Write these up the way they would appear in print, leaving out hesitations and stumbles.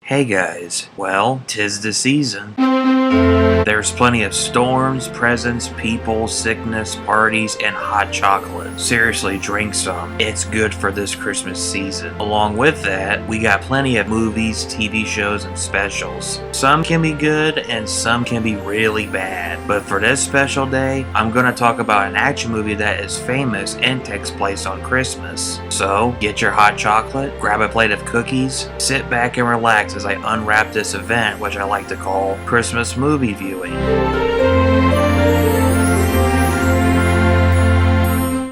Hey guys, well, 'tis the season. There's plenty of storms, presents, people, sickness, parties, and hot chocolate. Seriously, drink some. It's good for this Christmas season. Along with that, we got plenty of movies, TV shows, and specials. Some can be good, and some can be really bad. But for this special day, I'm gonna talk about an action movie that is famous and takes place on Christmas. So, get your hot chocolate, grab a plate of cookies, sit back and relax as I unwrap this event, which I like to call Christmas movie viewing.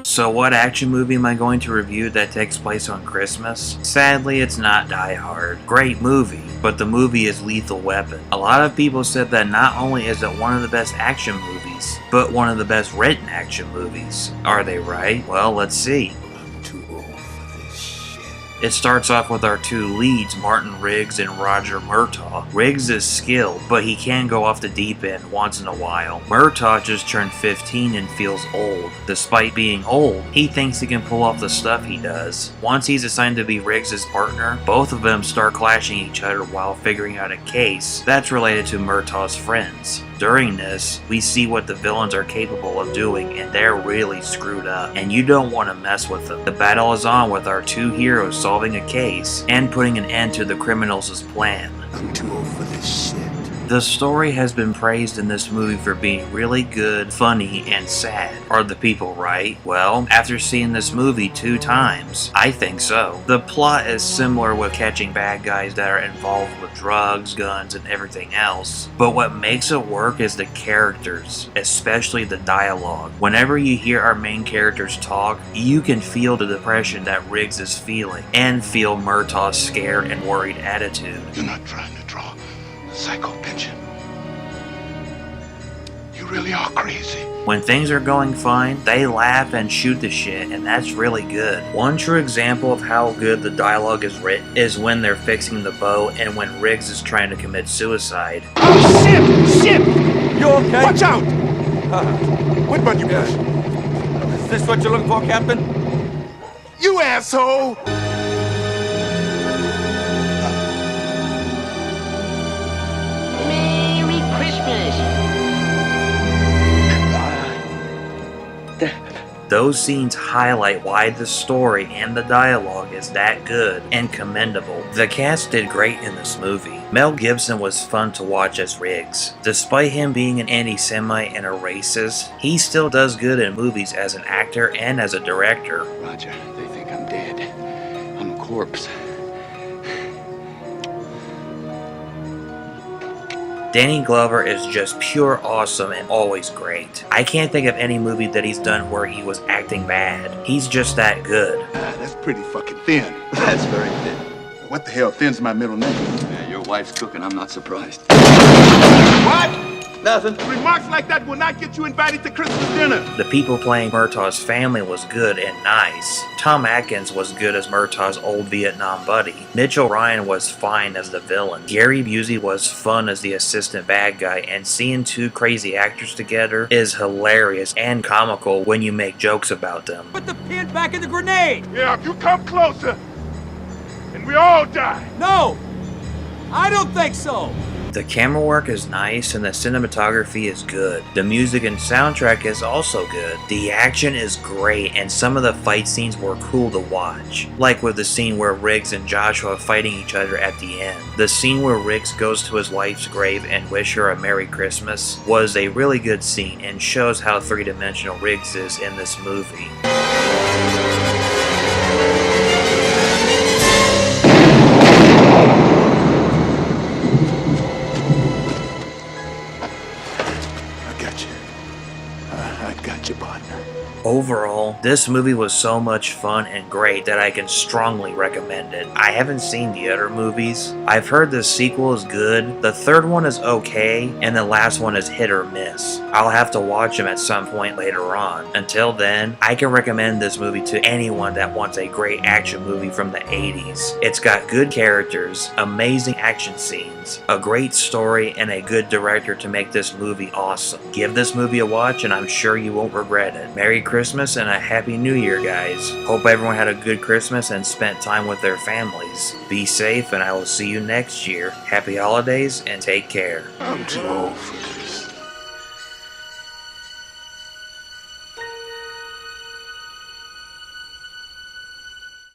So what action movie am I going to review that takes place on Christmas? Sadly, it's not Die Hard. Great movie, but the movie is Lethal Weapon. A lot of people said that not only is it one of the best action movies, but one of the best written action movies. Are they right? Well, let's see. It starts off with our two leads, Martin Riggs and Roger Murtaugh. Riggs is skilled, but he can go off the deep end once in a while. Murtaugh just turned 15 and feels old. Despite being old, he thinks he can pull off the stuff he does. Once he's assigned to be Riggs' partner, both of them start clashing each other while figuring out a case that's related to Murtaugh's friends. During this, we see what the villains are capable of doing, and they're really screwed up, and you don't want to mess with them. The battle is on with our two heroes solving a case and putting an end to the criminals' plan. I'm too old for this shit. The story has been praised in this movie for being really good, funny, and sad. Are the people right? Well, after seeing this movie 2 times, I think so. The plot is similar with catching bad guys that are involved with drugs, guns, and everything else. But what makes it work is the characters, especially the dialogue. Whenever you hear our main characters talk, you can feel the depression that Riggs is feeling, and feel Murtaugh's scared and worried attitude. You're not trying to draw a psycho picture. You really are crazy. When things are going fine, they laugh and shoot the shit, and that's really good. One true example of how good the dialogue is written is when they're fixing the boat and when Riggs is trying to commit suicide. Oh, shit! You okay? Watch out! What button you push? Is this what you're looking for, Captain? You asshole! Merry Christmas! Those scenes highlight why the story and the dialogue is that good and commendable. The cast did great in this movie. Mel Gibson was fun to watch as Riggs. Despite him being an anti-Semite and a racist, he still does good in movies as an actor and as a director. Roger, they think I'm dead. I'm a corpse. Danny Glover is just pure awesome and always great. I can't think of any movie that he's done where he was acting bad. He's just that good. That's pretty fucking thin. That's very thin. What the hell, thin's my middle name? Yeah, your wife's cooking. I'm not surprised. What? Nothing. Remarks like that will not get you invited to Christmas dinner. The people playing Murtaugh's family was good and nice. Tom Atkins was good as Murtaugh's old Vietnam buddy. Mitchell Ryan was fine as the villain. Gary Busey was fun as the assistant bad guy, and seeing two crazy actors together is hilarious and comical when you make jokes about them. Put the pin back in the grenade! Yeah, if you come closer, and we all die. No! I don't think so! The camera work is nice and the cinematography is good. The music and soundtrack is also good. The action is great and some of the fight scenes were cool to watch. Like with the scene where Riggs and Joshua are fighting each other at the end. The scene where Riggs goes to his wife's grave and wish her a Merry Christmas was a really good scene and shows how three-dimensional Riggs is in this movie. I got you, partner. Overall, this movie was so much fun and great that I can strongly recommend it. I haven't seen the other movies. I've heard the sequel is good, the third one is okay, and the last one is hit or miss. I'll have to watch them at some point later on. Until then, I can recommend this movie to anyone that wants a great action movie from the 80s. It's got good characters, amazing action scenes, a great story, and a good director to make this movie awesome. Give this movie a watch and I'm sure you won't regret it. Merry Christmas Christmas and a Happy New Year, guys. Hope everyone had a good Christmas and spent time with their families. Be safe, and I will see you next year. Happy holidays, and take care. I'm too old for this.